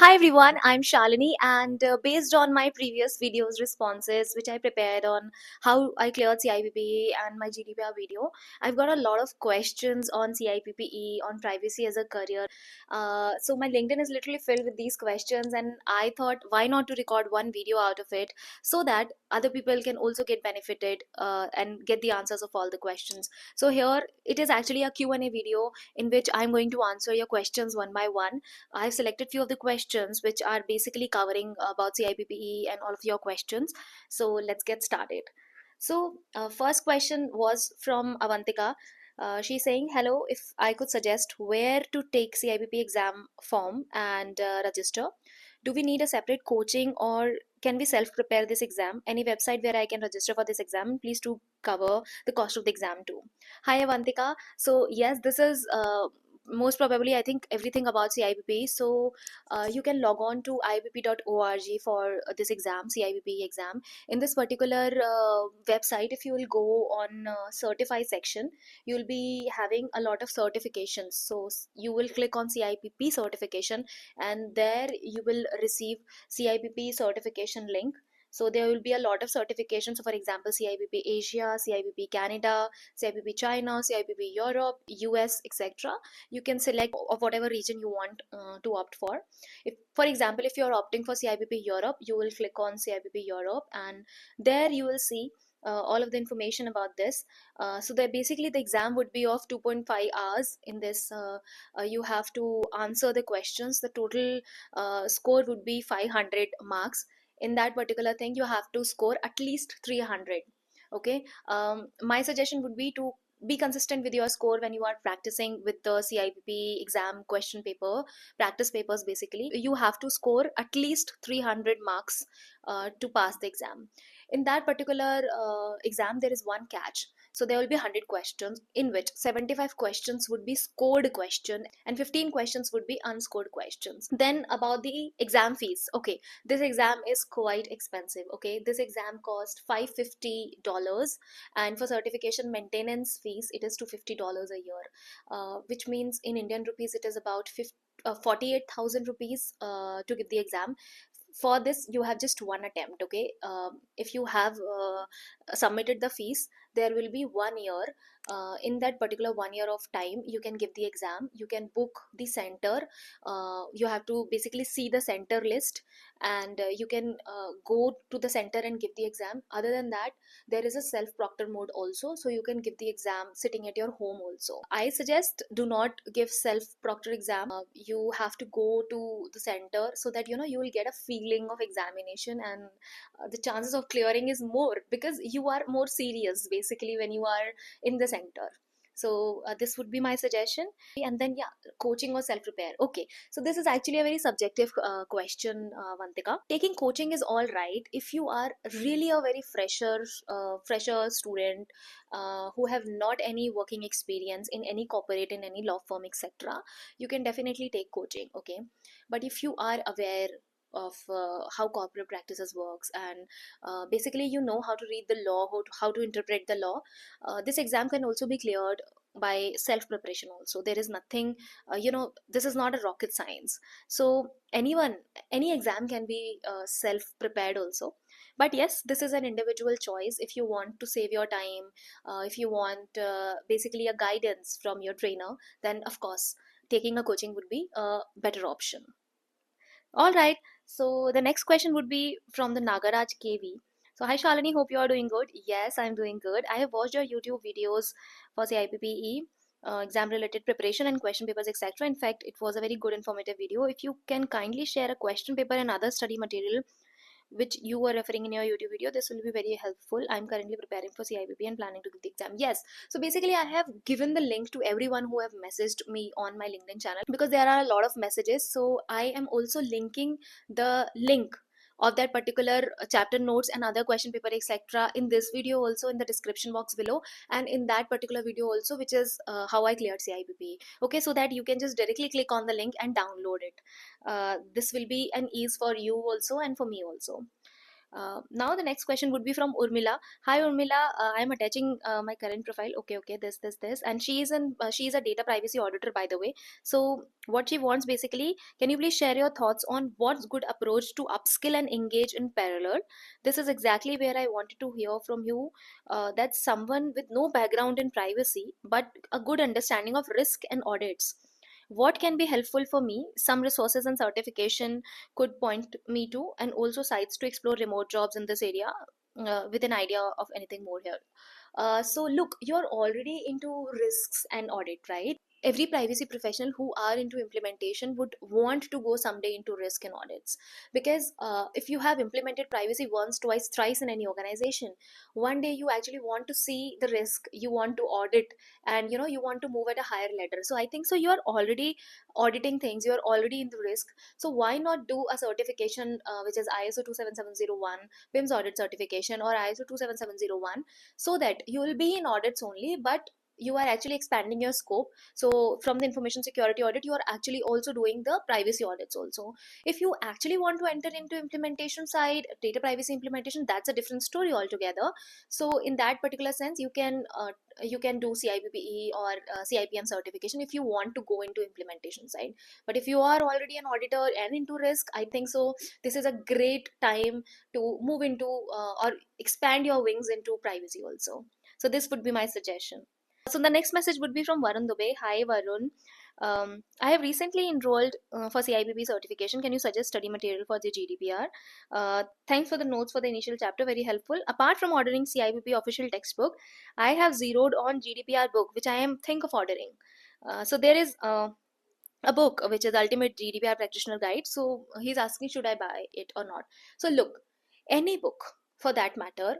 Hi everyone, I'm Shalini, and based on my previous videos responses which I prepared on how I cleared CIPP and my GDPR video, I've got a lot of questions on CIPPE, on privacy as a career. So my LinkedIn is literally filled with these questions, and I thought why not to record one video out of it so that other people can also get benefited and get the answers of all the questions. So here it is actually a Q&A video in which I'm going to answer your questions one by one. I've selected few of the questions which are basically covering about CIPPE and all of your questions. So let's get started. So first question was from Avantika. She's saying, hello, if I could suggest where to take CIPP exam form and register. Do we need a separate coaching or can we self-prepare this exam? Any website where I can register for this exam? Please do cover the cost of the exam too. Hi Avantika. So yes, this is most probably I think everything about CIPP. So you can log on to ipp.org for this exam, CIPP exam. In this particular website, if you will go on certify section, you will be having a lot of certifications. So you will click on CIPP certification, and there you will receive CIPP certification link. So there will be a lot of certifications. So for example, CIPP Asia, CIPP Canada, CIPP China, CIPP Europe, US, etc. You can select of whatever region you want to opt for. If, for example, if you're opting for CIPP Europe, you will click on CIPP Europe, and there you will see all of the information about this. So that basically the exam would be of 2.5 hours. In this, you have to answer the questions. The total score would be 500 marks. In that particular thing, you have to score at least 300. Okay. My suggestion would be to be consistent with your score when you are practicing with the CIPP exam question paper, practice papers. Basically, you have to score at least 300 marks to pass the exam. In that particular exam, there is one catch. So there will be 100 questions, in which 75 questions would be scored question and 15 questions would be unscored questions. Then about the exam fees. Okay, this exam is quite expensive. Okay, this exam cost $550, and for certification maintenance fees it is $250 a year, which means in Indian rupees it is about 48,000 rupees to give the exam. For this you have just one attempt. Okay, if you have submitted the fees, there will be 1 year. In that particular 1 year of time, you can give the exam, you can book the center. You have to basically see the center list, and you can go to the center and give the exam. Other than that, there is a self proctor mode also, so you can give the exam sitting at your home also. I suggest do not give self proctor exam. You have to go to the center so that you will get a feeling of examination, and the chances of clearing is more because you are more serious basically when you are in the center. So this would be my suggestion. And then yeah, coaching or self prepare. Okay, so this is actually a very subjective question, Vantika. Taking coaching is all right if you are really a very fresher student who have not any working experience in any corporate, in any law firm, etc. You can definitely take coaching. Okay, but if you are aware of how corporate practices works, and basically you know how to read the law, how to interpret the law, this exam can also be cleared by self preparation also. There is nothing, this is not a rocket science. So anyone, any exam can be self prepared also. But yes, this is an individual choice. If you want to save your time, if you want basically a guidance from your trainer, then of course taking a coaching would be a better option. All right. So the next question would be from the Nagaraj KV. So hi Shalini, hope you are doing good. Yes, I'm doing good. I have watched your YouTube videos for CIPPE, exam related preparation and question papers, etc. In fact, it was a very good informative video. If you can kindly share a question paper and other study material which you were referring in your YouTube video, this will be very helpful. I'm currently preparing for CIPP and planning to give the exam. Yes, so basically I have given the link to everyone who have messaged me on my LinkedIn channel, because there are a lot of messages. So I am also linking the link of that particular chapter notes and other question paper, etc. in this video also in the description box below, and in that particular video also, which is how I cleared CIPP. Okay, so that you can just directly click on the link and download it. This will be an ease for you also and for me also. Now the next question would be from Urmila. Hi Urmila, I am attaching my current profile. Okay, this, and she is a data privacy auditor, by the way. So what she wants basically, can you please share your thoughts on what's good approach to upskill and engage in parallel? This is exactly where I wanted to hear from you. That's someone with no background in privacy, but a good understanding of risk and audits. What can be helpful for me? Some resources and certification could point me to, and also sites to explore remote jobs in this area with an idea of anything more here. So look, you're already into risks and audit, right? Every privacy professional who are into implementation would want to go someday into risk and audits, because if you have implemented privacy once, twice, thrice in any organization, one day you actually want to see the risk, you want to audit, and you want to move at a higher ladder. So I think so you're already auditing things, you're already in the risk. So why not do a certification which is ISO 27701, PIMS audit certification, or ISO 27701, so that you will be in audits only, but you are actually expanding your scope. So from the information security audit, you are actually also doing the privacy audits also. If you actually want to enter into implementation side, data privacy implementation, that's a different story altogether. So in that particular sense, you can do CIPPE or CIPM certification if you want to go into implementation side. But if you are already an auditor and into risk, I think so this is a great time to move into or expand your wings into privacy also. So this would be my suggestion. So the next message would be from Varun Dubey. Hi Varun. I have recently enrolled for CIPP certification. Can you suggest study material for the GDPR? Thanks for the notes for the initial chapter, very helpful. Apart from ordering CIPP official textbook, I have zeroed on GDPR book, which I am think of ordering. So there is a book which is Ultimate GDPR Practitioner Guide. So he's asking, should I buy it or not? So look, any book for that matter,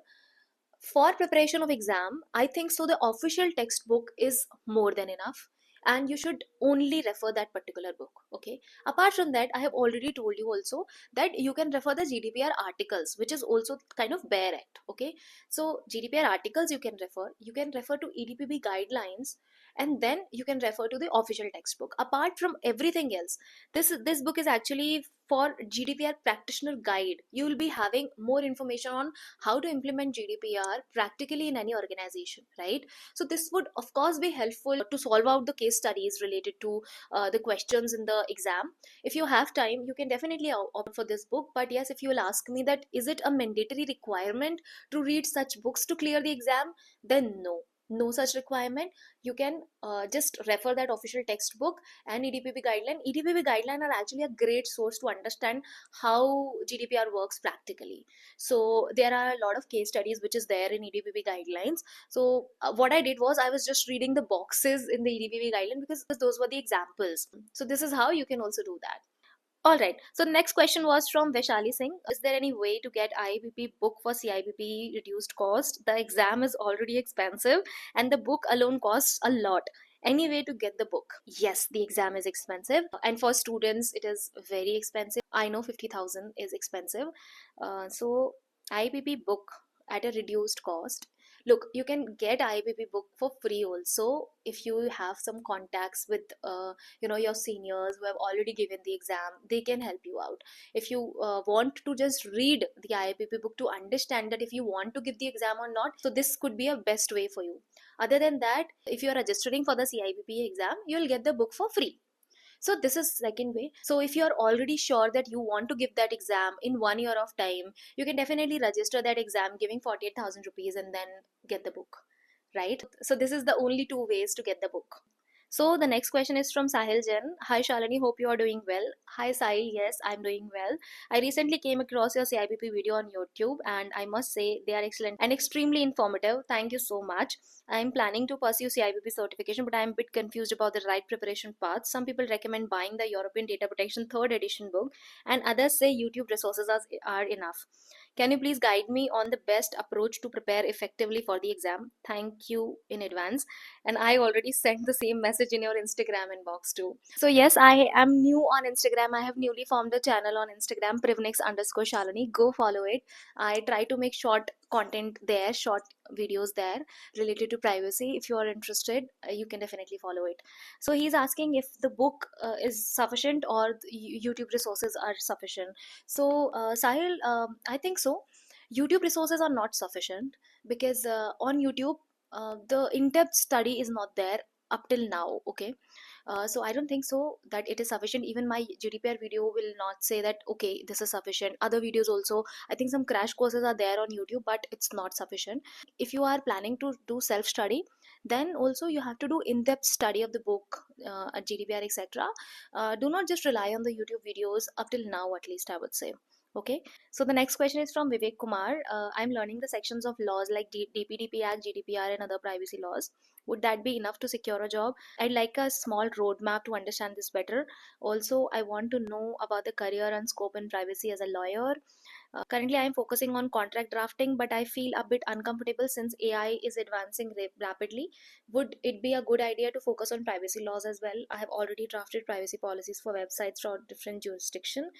for preparation of exam, I think so the official textbook is more than enough, and you should only refer that particular book. Okay, apart from that, I have already told you also that you can refer the GDPR articles, which is also kind of bare act. Okay, so GDPR articles you can refer to EDPB guidelines, and then you can refer to the official textbook. Apart from everything else, this book is actually for GDPR practitioner guide. You will be having more information on how to implement GDPR practically in any organization, right? So this would of course be helpful to solve out the case studies related to the questions in the exam. If you have time, you can definitely opt for this book. But yes, if you will ask me that is it a mandatory requirement to read such books to clear the exam, then no such requirement. You can just refer that official textbook and EDPB guideline are actually a great source to understand how GDPR works practically. So there are a lot of case studies which is there in EDPB guidelines. So what I did was I was just reading the boxes in the EDPB guideline because those were the examples. So this is how you can also do that. All right. So the next question was from Vaishali Singh. Is there any way to get IIPP book for CIPP reduced cost? The exam is already expensive and the book alone costs a lot. Any way to get the book? Yes, the exam is expensive, and for students it is very expensive. I know 50,000 is expensive. So IIPP book at a reduced cost. Look, you can get IIPP book for free also if you have some contacts with your seniors who have already given the exam. They can help you out. If you want to just read the IIPP book to understand that if you want to give the exam or not, so this could be a best way for you. Other than that, if you are registering for the CIPP exam, you will get the book for free. So this is second way. So if you are already sure that you want to give that exam in 1 year of time, you can definitely register that exam giving 48,000 rupees and then get the book, right? So this is the only two ways to get the book. So the next question is from Sahil Jain. Hi Shalini, hope you are doing well. Hi Sahil, yes, I'm doing well. I recently came across your CIPP video on YouTube and I must say they are excellent and extremely informative. Thank you so much. I'm planning to pursue CIPP certification, but I'm a bit confused about the right preparation path. Some people recommend buying the European Data Protection 3rd edition book, and others say YouTube resources are enough. Can you please guide me on the best approach to prepare effectively for the exam? Thank you in advance. And I already sent the same message in your Instagram inbox too. So yes, I am new on Instagram. I have newly formed a channel on Instagram, Privnix_Shalini. Go follow it. I try to make short content there, short videos there related to privacy. If you are interested, you can definitely follow it. So he's asking if the book is sufficient or the YouTube resources are sufficient. So Sahil, I think so. YouTube resources are not sufficient because on YouTube the in-depth study is not there up till now. Okay, so I don't think so that it is sufficient. Even my GDPR video will not say that okay, this is sufficient. Other videos also, I think some crash courses are there on YouTube, but it's not sufficient. If you are planning to do self study, then also you have to do in-depth study of the book, GDPR, etc. Do not just rely on the YouTube videos up till now, at least I would say. Okay, so the next question is from Vivek Kumar. I'm learning the sections of laws like DPDP Act, GDPR, and other privacy laws. Would that be enough to secure a job? I'd like a small roadmap to understand this better. Also, I want to know about the career and scope in privacy as a lawyer. Currently, I am focusing on contract drafting, but I feel a bit uncomfortable since AI is advancing rapidly. Would it be a good idea to focus on privacy laws as well? I have already drafted privacy policies for websites from different jurisdiction.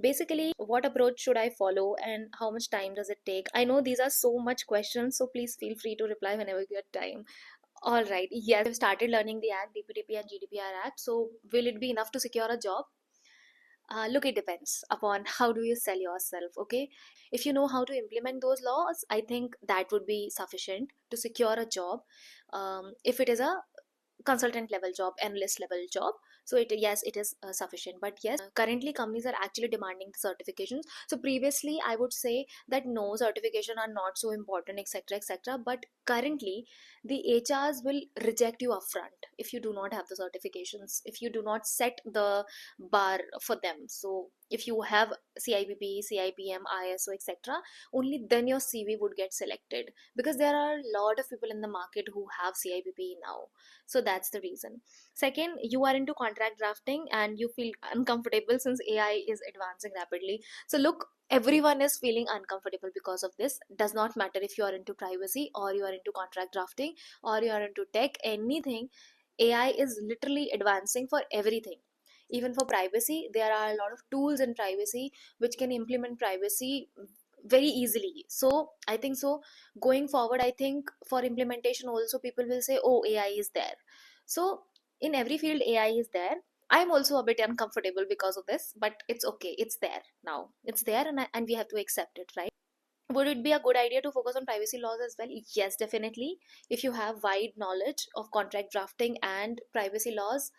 Basically, what approach should I follow and how much time does it take? I know these are so much questions, so please feel free to reply whenever you get time. All right. Yes, I've started learning the Act, DPDP and GDPR Act. So, will it be enough to secure a job? Look, it depends upon how do you sell yourself. Okay, if you know how to implement those laws, I think that would be sufficient to secure a job. If it is a consultant level job, analyst level job, so it, yes, it is sufficient. But yes, currently companies are actually demanding the certifications. So previously I would say that no, certification are not so important, etc., etc., but currently the HRs will reject you upfront if you do not have the certifications, if you do not set the bar for them. So if you have CIPP, CIPM, ISO, etc., only then your CV would get selected, because there are a lot of people in the market who have CIPP now. So that's the reason. Second, you are into contract drafting and you feel uncomfortable since AI is advancing rapidly. So look, everyone is feeling uncomfortable because of this. Does not matter if you are into privacy or you are into contract drafting or you are into tech, anything. AI is literally advancing for everything. Even for privacy, there are a lot of tools in privacy which can implement privacy very easily. So I think so, going forward, I think for implementation also people will say, oh, AI is there. So in every field AI is there. I'm also a bit uncomfortable because of this, but it's okay, it's there now, it's there, and we have to accept it, right? Would it be a good idea to focus on privacy laws as well? Yes, definitely. If you have wide knowledge of contract drafting and privacy laws,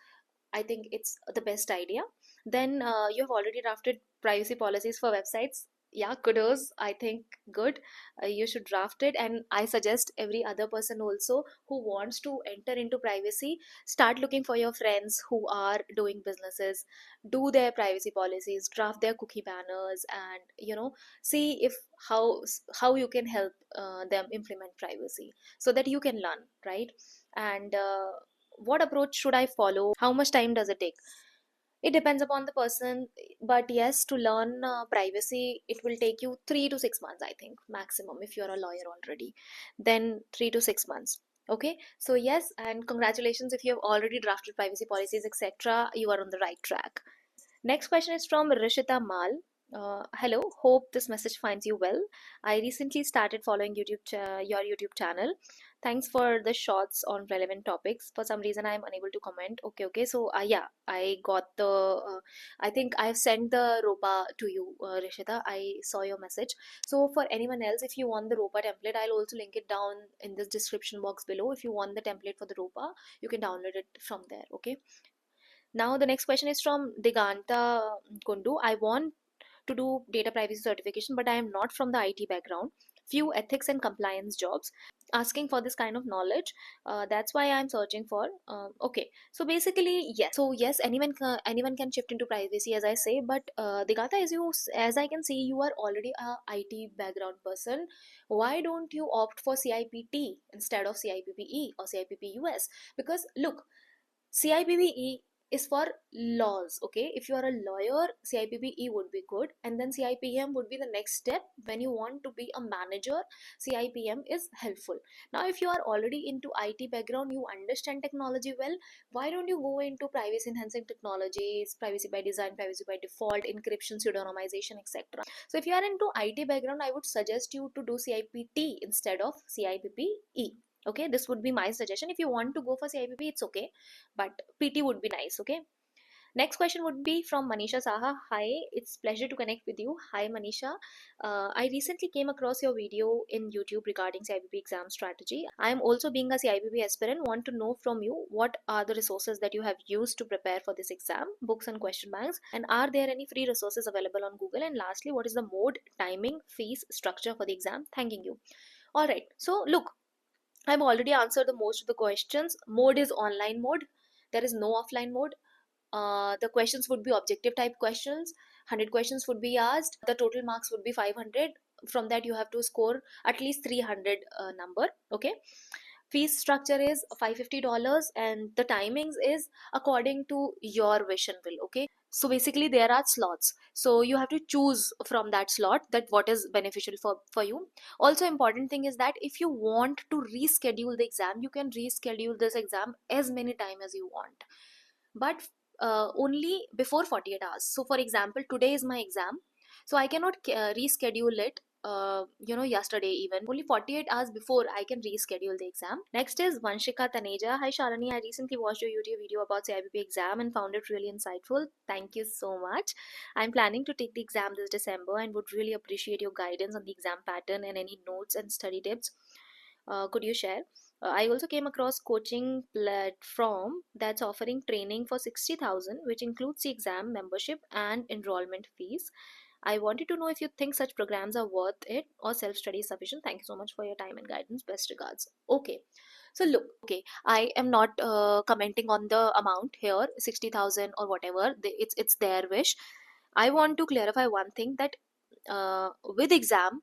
I think it's the best idea. Then you have already drafted privacy policies for websites. Yeah, kudos. I think good. You should draft it, and I suggest every other person also who wants to enter into privacy, start looking for your friends who are doing businesses, do their privacy policies, draft their cookie banners, and see if how you can help them implement privacy so that you can learn, right? And what approach should I follow? How much time does it take? It depends upon the person, but yes, to learn privacy, it will take you 3 to 6 months, I think, maximum, if you're a lawyer already. Then 3 to 6 months. Okay, so yes, and congratulations if you have already drafted privacy policies, etc. You are on the right track. Next question is from Rishita Mal. Hello, hope this message finds you well. I recently started following your YouTube channel. Thanks for the shots on relevant topics. For some reason, I am unable to comment. Okay, okay. So, yeah, I got the. I think I've sent the ROPA to you, Rishita. I saw your message. So, for anyone else, if you want the ROPA template, I'll also link it down in this description box below. If you want the template for the ROPA, you can download it from there. Okay. Now the next question is from Diganta Kundu. I want to do data privacy certification, but I am not from the IT background. Few ethics and compliance jobs asking for this kind of knowledge. That's why I'm searching for. Okay, so basically, yes. So yes, anyone can shift into privacy, as I say. But Diganta, as I can see, you are already a IT background person. Why don't you opt for CIPT instead of CIPPE or CIPPUS? Because look, CIPPE is for laws. Okay, if you are a lawyer, CIPPE would be good, and then CIPM would be the next step. When you want to be a manager, CIPM is helpful. Now if you are already into IT background, you understand technology well, why don't you go into privacy enhancing technologies, privacy by design, privacy by default, encryption, pseudonymization, etc. So if you are into IT background, I would suggest you to do CIPT instead of CIPPE. Okay, this would be my suggestion. If you want to go for CIPP, it's okay, but PT would be nice. Okay, next question would be from Manisha Saha. Hi, it's pleasure to connect with you. Hi Manisha, I recently came across your video in YouTube regarding CIPP exam strategy. I am also being a CIPP aspirant, want to know from you what are the resources that you have used to prepare for this exam, books and question banks, and are there any free resources available on Google, and lastly, what is the mode, timing, fees, structure for the exam? Thanking you. All right, so look, I've already answered the most of the questions. Mode is online mode. There is no offline mode. The questions would be objective type questions. 100 questions would be asked. The total marks would be 500. From that, you have to score at least 300 number. Okay. Fees structure is $550, and the timings is according to your wish and will. Okay. So basically, there are slots. So you have to choose from that slot that what is beneficial for you. Also, important thing is that if you want to reschedule the exam, you can reschedule this exam as many time as you want, but only before 48 hours. So for example, today is my exam, so I cannot reschedule it yesterday. Even only 48 hours before I can reschedule the exam. Next is Vanshika Taneja. Hi Shalini, I recently watched your YouTube video about CIPP exam and found it really insightful. Thank you so much. I'm planning to take the exam this December and would really appreciate your guidance on the exam pattern and any notes and study tips. Could you share? I also came across coaching platform that's offering training for 60,000, which includes the exam membership and enrollment fees. I wanted to know if you think such programs are worth it or self-study is sufficient. Thank you so much for your time and guidance. Best regards. Okay. So look, okay, I am not commenting on the amount here, 60,000 or whatever. It's their wish. I want to clarify one thing, that with exam,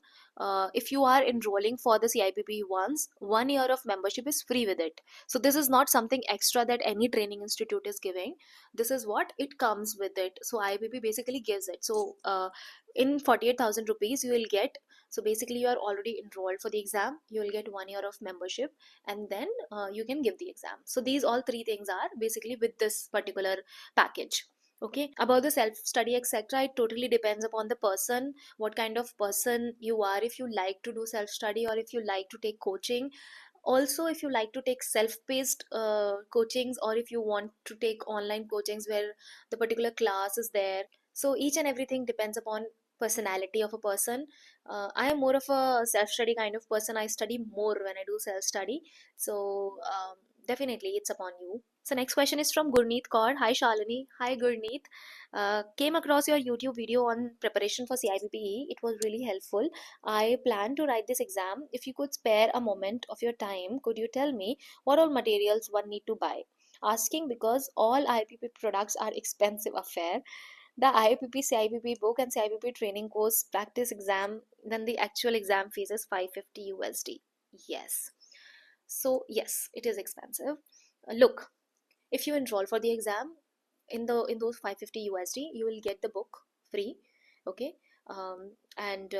if you are enrolling for the CIPP once, 1 year of membership is free with it. So this is not something extra that any training institute is giving. This is what it comes with it. So IPP basically gives it. So in 48,000 rupees you will get, so basically you are already enrolled for the exam, you will get 1 year of membership, and then you can give the exam. So these all three things are basically with this particular package. Okay, about the self study etc, it totally depends upon the person, what kind of person you are, if you like to do self study or if you like to take coaching. Also, if you like to take self-paced coachings, or if you want to take online coachings where the particular class is there. So each and everything depends upon personality of a person. I am more of a self-study kind of person. I study more when I do self-study. So definitely it's upon you. So next question is from Gurneet Kaur. Hi Shalini. Hi Gurneet. Came across your YouTube video on preparation for CIPPE. It was really helpful. I plan to write this exam. If you could spare a moment of your time, could you tell me what all materials one need to buy? Asking because all IPP products are expensive affair. The IPP, CIPP book and CIPP training course, practice exam, then the actual exam fees is 550 USD. Yes. So yes, it is expensive. Look, if you enroll for the exam, in those 550 USD, you will get the book free. Okay, and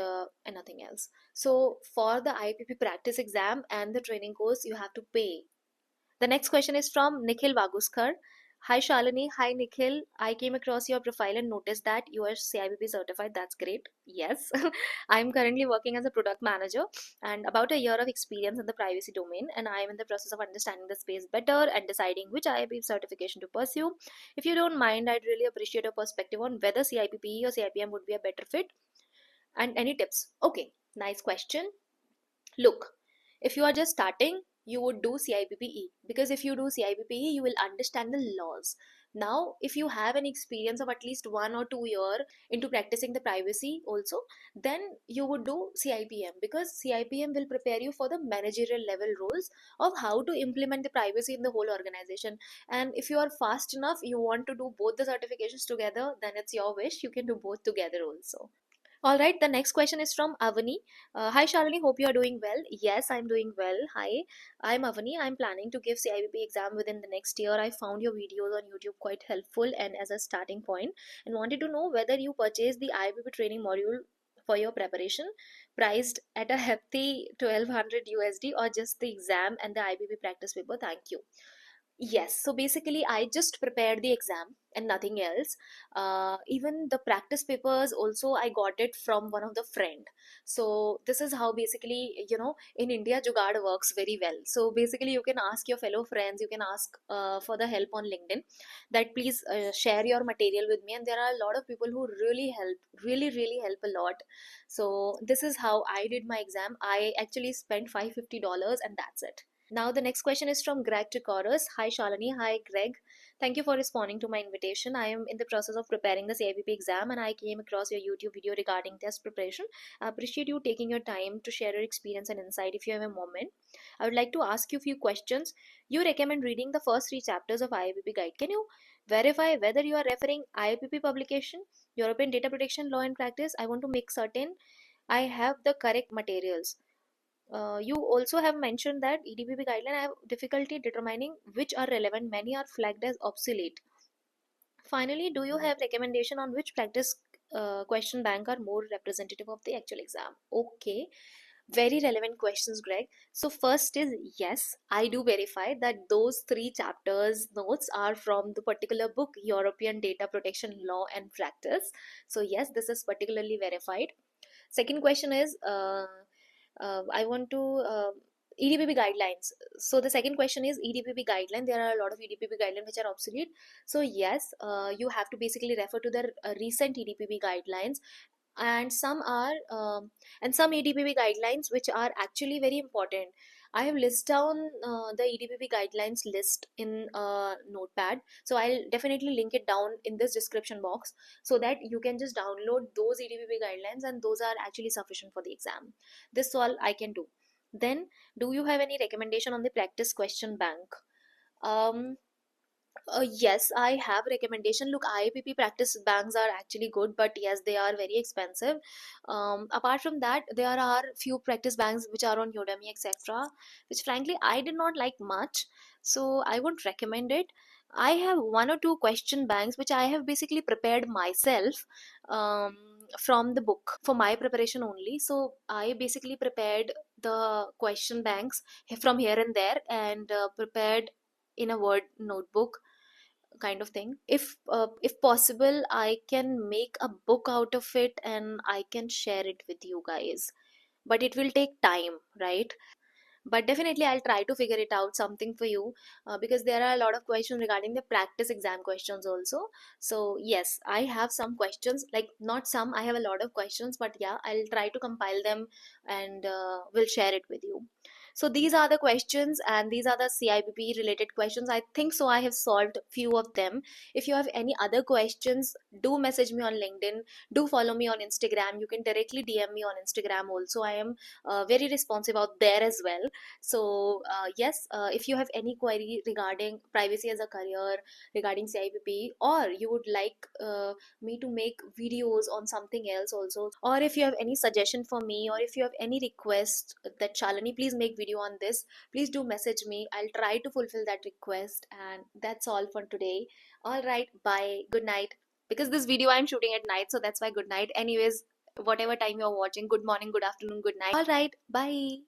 nothing else. So for the IPP practice exam and the training course, you have to pay. The next question is from Nikhil Vaguskar. Hi Shalini. Hi Nikhil. I came across your profile and noticed that you are CIPP certified. That's great. Yes. I'm currently working as a product manager and about a year of experience in the privacy domain, and I am in the process of understanding the space better and deciding which IIP certification to pursue. If you don't mind, I'd really appreciate your perspective on whether CIPP or CIPM would be a better fit, and any tips. Okay, nice question. Look, if you are just starting, you would do CIPPE, because if you do CIPPE, you will understand the laws. Now, if you have an experience of at least 1 or 2 year into practicing the privacy also, then you would do CIPM, because CIPM will prepare you for the managerial level roles of how to implement the privacy in the whole organization. And if you are fast enough, you want to do both the certifications together, then it's your wish. You can do both together also. All right, the next question is from Avani. Hi Shalini, hope you are doing well. Yes, I'm doing well. Hi, I'm Avani. I'm planning to give CIPP exam within the next year. I found your videos on YouTube quite helpful and as a starting point, and wanted to know whether you purchased the IIPP training module for your preparation, priced at a hefty 1200 USD, or just the exam and the IBP practice paper. Thank you. Yes, so basically, I just prepared the exam and nothing else. Even the practice papers also I got it from one of the friend. So this is how basically in India Jugaad works very well. So basically, you can ask your fellow friends, you can ask for the help on LinkedIn, that please share your material with me. And there are a lot of people who really help, really help a lot. So this is how I did my exam. I actually spent $550 and that's it. Now, the next question is from Greg Chikoros. Hi, Shalini. Hi, Greg. Thank you for responding to my invitation. I am in the process of preparing the CIPP exam and I came across your YouTube video regarding test preparation. I appreciate you taking your time to share your experience and insight. If you have a moment, I would like to ask you a few questions. You recommend reading the first three chapters of IIPP Guide. Can you verify whether you are referring IIPP publication, European Data Protection Law and Practice? I want to make certain I have the correct materials. You also have mentioned that EDPB guideline have difficulty determining which are relevant. Many are flagged as obsolete. Finally, do you have recommendation on which practice question bank are more representative of the actual exam? Okay, very relevant questions, Greg. So first is yes, I do verify that those three chapters notes are from the particular book, European Data Protection Law and Practice. So yes, this is particularly verified. Second question is I want to EDPB guidelines. So the second question is EDPB guideline. There are a lot of EDPB guidelines which are obsolete. So yes, you have to basically refer to the recent EDPB guidelines, and some are and some EDPB guidelines which are actually very important. I have list down the EDPB guidelines list in notepad, so I'll definitely link it down in this description box so that you can just download those EDPB guidelines, and those are actually sufficient for the exam. This all I can do. Then, do you have any recommendation on the practice question bank? um yes, I have recommendation. Look, IIPP practice banks are actually good, but yes, they are very expensive. Apart from that, there are few practice banks which are on Udemy, etc., which frankly I did not like much, so I won't recommend it. I have one or two question banks which I have basically prepared myself from the book for my preparation only. So I basically prepared the question banks from here and there and prepared in a Word notebook kind of thing. If possible, I can make a book out of it and I can share it with you guys, but it will take time, right? But definitely I'll try to figure it out something for you, because there are a lot of questions regarding the practice exam questions also. So yes, I have some questions, like not some, I have a lot of questions, but yeah, I'll try to compile them and will share it with you. So these are the questions and these are the CIPP related questions. I think so I have solved few of them. If you have any other questions, do message me on LinkedIn, do follow me on Instagram. You can directly DM me on Instagram also. I am very responsive out there as well. So yes, if you have any query regarding privacy as a career, regarding CIPP, or you would like me to make videos on something else also, or if you have any suggestion for me, or if you have any request that Shalini please make video on this, please do message me. I'll try to fulfill that request. And that's all for today. All right, bye, good night. Because this video I'm shooting at night, so that's why good night. Anyways, whatever time you're watching, good morning, good afternoon, good night. All right, bye.